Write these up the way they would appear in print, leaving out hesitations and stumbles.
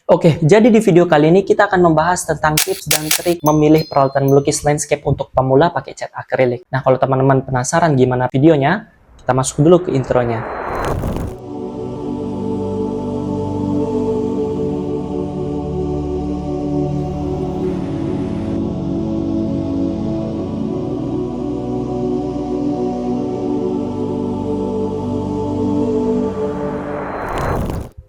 Oke, jadi di video kali ini kita akan membahas tentang tips dan trik memilih peralatan melukis landscape untuk pemula pakai cat akrilik. Nah, kalau teman-teman penasaran gimana videonya, kita masuk dulu ke intronya.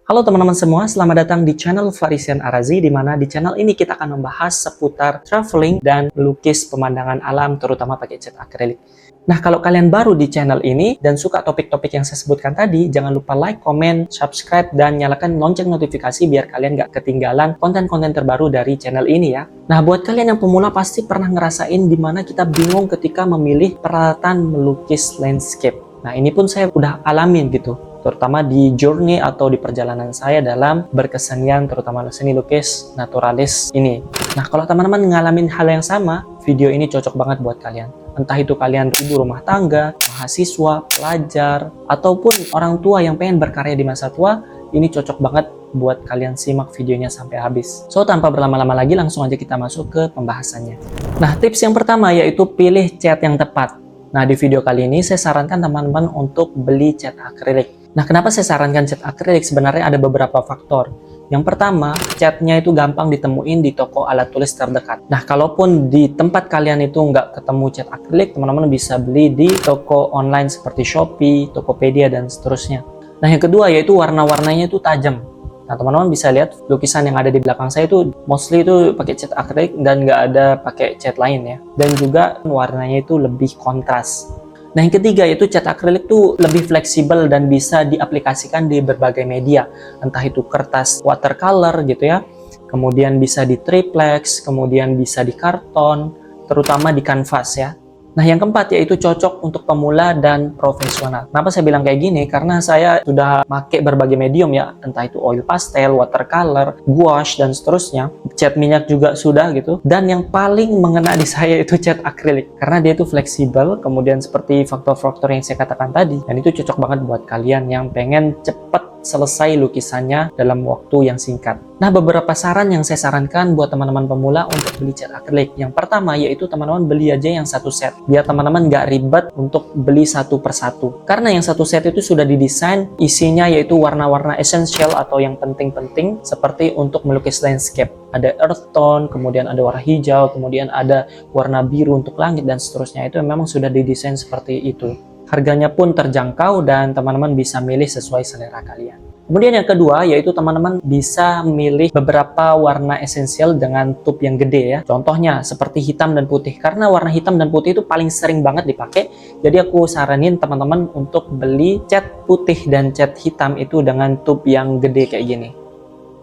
Halo teman-teman semua, selamat datang di channel Farisian Arazi, di mana di channel ini kita akan membahas seputar traveling dan melukis pemandangan alam, terutama pakai cat akrilik. Nah, kalau kalian baru di channel ini dan suka topik-topik yang saya sebutkan tadi, jangan lupa like, comment, subscribe, dan nyalakan lonceng notifikasi biar kalian nggak ketinggalan konten-konten terbaru dari channel ini ya. Nah, buat kalian yang pemula pasti pernah ngerasain di mana kita bingung ketika memilih peralatan melukis landscape. Nah, ini pun saya udah alamin gitu, terutama di journey atau di perjalanan saya dalam berkesenian, terutama seni lukis naturalis ini. Nah, kalau teman-teman ngalamin hal yang sama, video ini cocok banget buat kalian. Entah itu kalian ibu rumah tangga, mahasiswa, pelajar, ataupun orang tua yang pengen berkarya di masa tua, ini cocok banget buat kalian simak videonya sampai habis. So, tanpa berlama-lama lagi, langsung aja kita masuk ke pembahasannya. Nah, tips yang pertama yaitu pilih cat yang tepat. Nah, di video kali ini saya sarankan teman-teman untuk beli cat akrilik. Nah, kenapa saya sarankan cat akrilik? Sebenarnya ada beberapa faktor. Yang pertama, catnya itu gampang ditemuin di toko alat tulis terdekat. Nah, kalaupun di tempat kalian itu nggak ketemu cat akrilik, teman-teman bisa beli di toko online seperti Shopee, Tokopedia, dan seterusnya. Nah, yang kedua yaitu warna-warnanya itu tajam. Nah, teman-teman bisa lihat lukisan yang ada di belakang saya itu mostly itu pakai cat akrilik dan nggak ada pakai cat lain ya. Dan juga warnanya itu lebih kontras. Nah, yang ketiga yaitu cat akrilik itu lebih fleksibel dan bisa diaplikasikan di berbagai media. Entah itu kertas watercolor gitu ya, kemudian bisa di triplex, kemudian bisa di karton, terutama di kanvas ya. Nah, yang keempat yaitu cocok untuk pemula dan profesional. Kenapa saya bilang kayak gini? Karena saya sudah pakai berbagai medium ya, entah itu oil pastel, watercolor, gouache, dan seterusnya. Cat minyak juga sudah gitu. Dan yang paling mengena di saya itu cat akrilik. Karena dia itu fleksibel, kemudian seperti faktor-faktor yang saya katakan tadi. Dan itu cocok banget buat kalian yang pengen cepat selesai lukisannya dalam waktu yang singkat. Nah, beberapa saran yang saya sarankan buat teman-teman pemula untuk beli cat akrilik. Yang pertama yaitu teman-teman beli aja yang satu set. Biar teman-teman nggak ribet untuk beli satu persatu. Karena yang satu set itu sudah didesain isinya yaitu warna-warna essential atau yang penting-penting seperti untuk melukis landscape. Ada earth tone, kemudian ada warna hijau, kemudian ada warna biru untuk langit dan seterusnya. Itu memang sudah didesain seperti itu. Harganya pun terjangkau dan teman-teman bisa milih sesuai selera kalian. Kemudian yang kedua yaitu teman-teman bisa milih beberapa warna esensial dengan tube yang gede ya. Contohnya seperti hitam dan putih. Karena warna hitam dan putih itu paling sering banget dipakai. Jadi aku saranin teman-teman untuk beli cat putih dan cat hitam itu dengan tube yang gede kayak gini.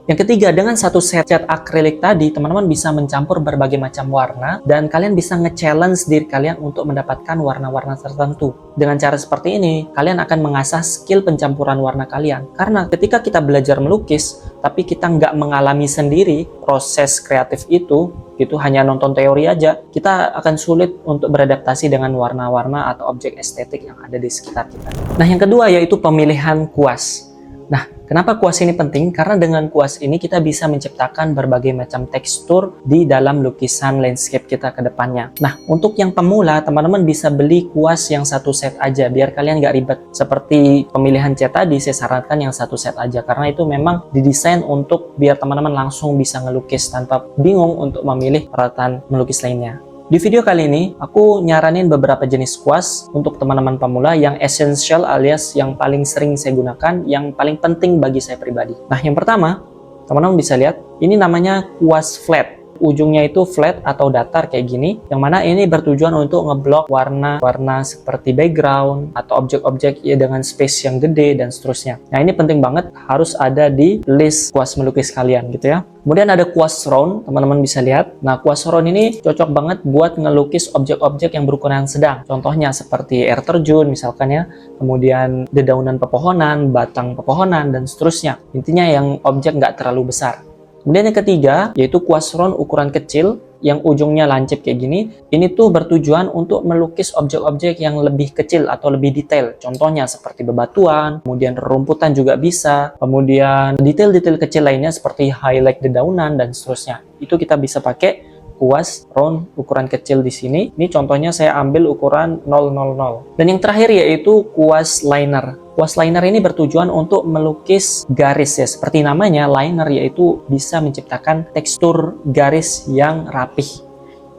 Yang ketiga, dengan satu set cat akrilik tadi, teman-teman bisa mencampur berbagai macam warna dan kalian bisa nge-challenge diri kalian untuk mendapatkan warna-warna tertentu. Dengan cara seperti ini, kalian akan mengasah skill pencampuran warna kalian. Karena ketika kita belajar melukis, tapi kita nggak mengalami sendiri proses kreatif itu hanya nonton teori aja, kita akan sulit untuk beradaptasi dengan warna-warna atau objek estetik yang ada di sekitar kita. Nah, yang kedua yaitu pemilihan kuas. Nah, kenapa kuas ini penting? Karena dengan kuas ini kita bisa menciptakan berbagai macam tekstur di dalam lukisan landscape kita ke depannya. Nah, untuk yang pemula, teman-teman bisa beli kuas yang satu set aja, biar kalian nggak ribet. Seperti pemilihan cat tadi, saya sarankan yang satu set aja, karena itu memang didesain untuk biar teman-teman langsung bisa ngelukis tanpa bingung untuk memilih peralatan melukis lainnya. Di video kali ini, aku nyaranin beberapa jenis kuas untuk teman-teman pemula yang essential alias yang paling sering saya gunakan, yang paling penting bagi saya pribadi. Nah, yang pertama, teman-teman bisa lihat, ini namanya kuas flat. Ujungnya itu flat atau datar kayak gini, yang mana ini bertujuan untuk ngeblok warna-warna seperti background atau objek-objek ya dengan space yang gede dan seterusnya. Nah, ini penting banget, harus ada di list kuas melukis kalian gitu ya. Kemudian ada kuas round, teman-teman bisa lihat. Nah, kuas round ini cocok banget buat ngelukis objek-objek yang berukuran sedang. Contohnya seperti air terjun misalkan ya, kemudian dedaunan pepohonan, batang pepohonan, dan seterusnya. Intinya yang objek nggak terlalu besar. Kemudian yang ketiga, yaitu kuas round ukuran kecil. yang ujungnya lancip kayak gini, ini tuh bertujuan untuk melukis objek-objek yang lebih kecil atau lebih detail. Contohnya seperti bebatuan, kemudian rerumputan juga bisa, kemudian detail-detail kecil lainnya seperti highlight dedaunan dan seterusnya. Itu kita bisa pakai kuas round ukuran kecil di sini. Ini contohnya saya ambil ukuran 000. Dan yang terakhir yaitu kuas liner. Kuas liner ini bertujuan untuk melukis garis ya, seperti namanya liner, yaitu bisa menciptakan tekstur garis yang rapih.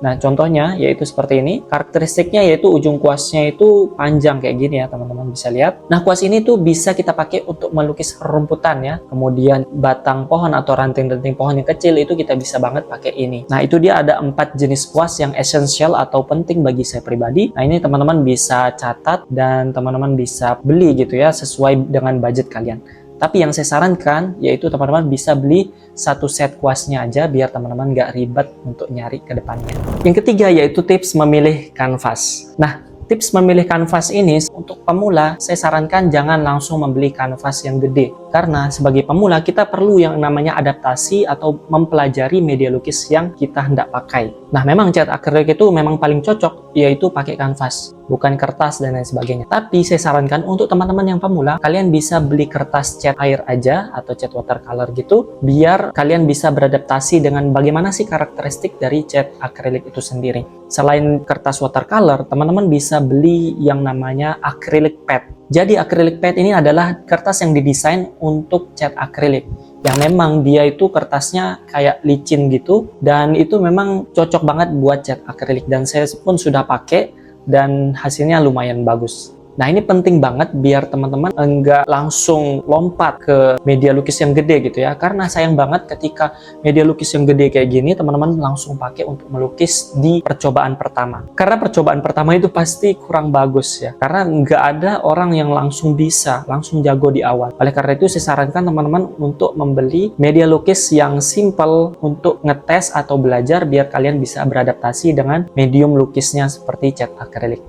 Nah, contohnya yaitu seperti ini. Karakteristiknya yaitu ujung kuasnya itu panjang kayak gini ya, teman-teman bisa lihat. Nah, kuas ini tuh bisa kita pakai untuk melukis rumputan ya. Kemudian batang pohon atau ranting-ranting pohon yang kecil itu kita bisa banget pakai ini. Nah, itu dia ada 4 jenis kuas yang esensial atau penting bagi saya pribadi. Nah, ini teman-teman bisa catat dan teman-teman bisa beli gitu ya, sesuai dengan budget kalian. Tapi yang saya sarankan yaitu teman-teman bisa beli satu set kuasnya aja biar teman-teman nggak ribet untuk nyari ke depannya. Yang ketiga yaitu tips memilih kanvas. Nah, tips memilih kanvas ini untuk pemula saya sarankan jangan langsung membeli kanvas yang gede. Karena sebagai pemula kita perlu yang namanya adaptasi atau mempelajari media lukis yang kita hendak pakai. Nah, memang cat akrilik itu memang paling cocok yaitu pakai kanvas, bukan kertas dan lain sebagainya. Tapi saya sarankan untuk teman-teman yang pemula, kalian bisa beli kertas cat air aja atau cat watercolor gitu, biar kalian bisa beradaptasi dengan bagaimana sih karakteristik dari cat akrilik itu sendiri. Selain kertas watercolor, teman-teman bisa beli yang namanya acrylic pad. Jadi acrylic pad ini adalah kertas yang didesain untuk cat akrilik, yang memang dia itu kertasnya kayak licin gitu, dan itu memang cocok banget buat cat akrilik, dan saya pun sudah pakai dan hasilnya lumayan bagus. Nah, ini penting banget biar teman-teman enggak langsung lompat ke media lukis yang gede gitu ya, karena sayang banget ketika media lukis yang gede kayak gini teman-teman langsung pakai untuk melukis di percobaan pertama, karena percobaan pertama itu pasti kurang bagus ya, karena nggak ada orang yang langsung bisa langsung jago di awal. Oleh karena itu saya sarankan teman-teman untuk membeli media lukis yang simple untuk ngetes atau belajar biar kalian bisa beradaptasi dengan medium lukisnya seperti cat akrilik.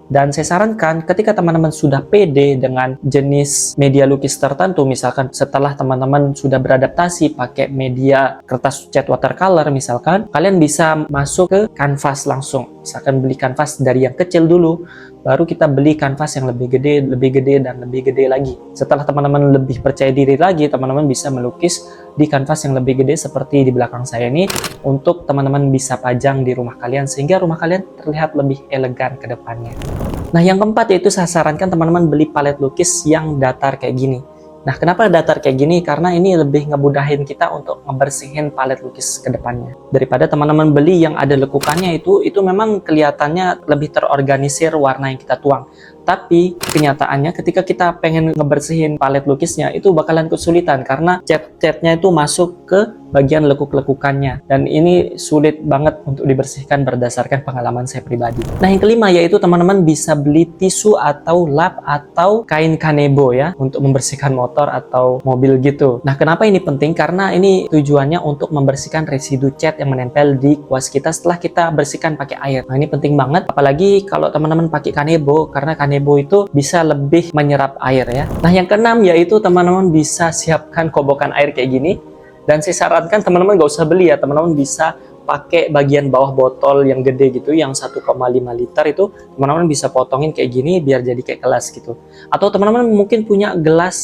Dan saya sarankan ketika teman-teman sudah pede dengan jenis media lukis tertentu, misalkan setelah teman-teman sudah beradaptasi pakai media kertas cat watercolor misalkan, kalian bisa masuk ke kanvas langsung. Misalkan beli kanvas dari yang kecil dulu, baru kita beli kanvas yang lebih gede, dan lebih gede lagi. Setelah teman-teman lebih percaya diri lagi, teman-teman bisa melukis di kanvas yang lebih gede seperti di belakang saya ini, untuk teman-teman bisa pajang di rumah kalian sehingga rumah kalian terlihat lebih elegan ke depannya. Nah, yang keempat yaitu saya sarankan teman-teman beli palet lukis yang datar kayak gini. Nah, kenapa datar kayak gini? Karena ini lebih ngemudahin kita untuk ngebersihin palet lukis ke depannya. Daripada teman-teman beli yang ada lekukannya itu memang kelihatannya lebih terorganisir warna yang kita tuang. Tapi kenyataannya ketika kita pengen ngebersihin palet lukisnya itu bakalan kesulitan karena cat-catnya itu masuk ke bagian lekuk-lekukannya, dan ini sulit banget untuk dibersihkan berdasarkan pengalaman saya pribadi. Nah, yang kelima yaitu teman-teman bisa beli tisu atau lap atau kain kanebo ya untuk membersihkan motor atau mobil gitu. Nah, kenapa ini penting? Karena ini tujuannya untuk membersihkan residu cat yang menempel di kuas kita setelah kita bersihkan pakai air. Nah, ini penting banget apalagi kalau teman-teman pakai kanebo, karena kanebo itu bisa lebih menyerap air ya. Nah, yang keenam yaitu teman-teman bisa siapkan kobokan air kayak gini. Dan saya sarankan teman-teman nggak usah beli ya, teman-teman bisa pakai bagian bawah botol yang gede gitu, yang 1,5 liter itu teman-teman bisa potongin kayak gini biar jadi kayak gelas gitu. Atau teman-teman mungkin punya gelas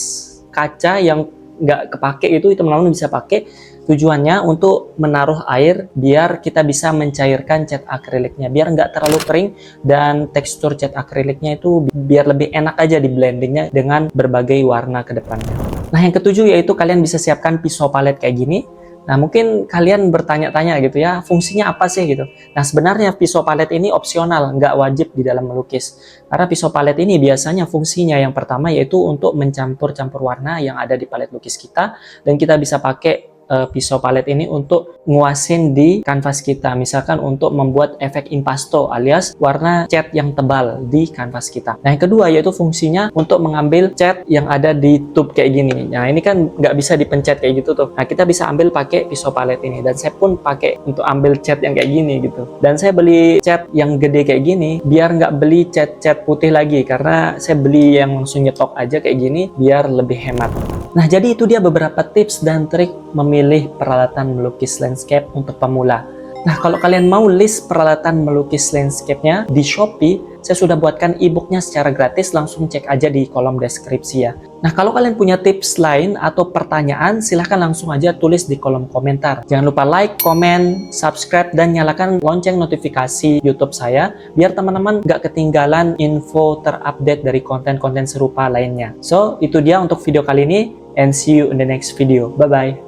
kaca yang nggak kepake itu teman-teman bisa pakai. Tujuannya untuk menaruh air biar kita bisa mencairkan cat akriliknya, biar nggak terlalu kering dan tekstur cat akriliknya itu biar lebih enak aja di blendingnya dengan berbagai warna ke depannya. Nah, yang ketujuh yaitu kalian bisa siapkan pisau palet kayak gini. Nah, mungkin kalian bertanya-tanya gitu ya, fungsinya apa sih gitu. Nah, sebenarnya pisau palet ini opsional, nggak wajib di dalam melukis. Karena pisau palet ini biasanya fungsinya yang pertama yaitu untuk mencampur-campur warna yang ada di palet lukis kita, dan kita bisa pakai pisau palet ini untuk nguasin di kanvas kita, misalkan untuk membuat efek impasto alias warna cat yang tebal di kanvas kita. Nah, yang kedua yaitu fungsinya untuk mengambil cat yang ada di tube kayak gini. Nah, ini kan nggak bisa dipencet kayak gitu tuh. Nah, kita bisa ambil pakai pisau palet ini, dan saya pun pakai untuk ambil cat yang kayak gini gitu. Dan saya beli cat yang gede kayak gini biar nggak beli cat putih lagi, karena saya beli yang langsung nyetok aja kayak gini biar lebih hemat. Nah, jadi itu dia beberapa tips dan trik memilih peralatan melukis landscape untuk pemula. Nah, kalau kalian mau list peralatan melukis landscape-nya di Shopee, saya sudah buatkan e-booknya secara gratis, langsung cek aja di kolom deskripsi ya. Nah, kalau kalian punya tips lain atau pertanyaan, silahkan langsung aja tulis di kolom komentar. Jangan lupa like, komen, subscribe, dan nyalakan lonceng notifikasi YouTube saya, biar teman-teman nggak ketinggalan info terupdate dari konten-konten serupa lainnya. So, itu dia untuk video kali ini, and see you in the next video. Bye-bye.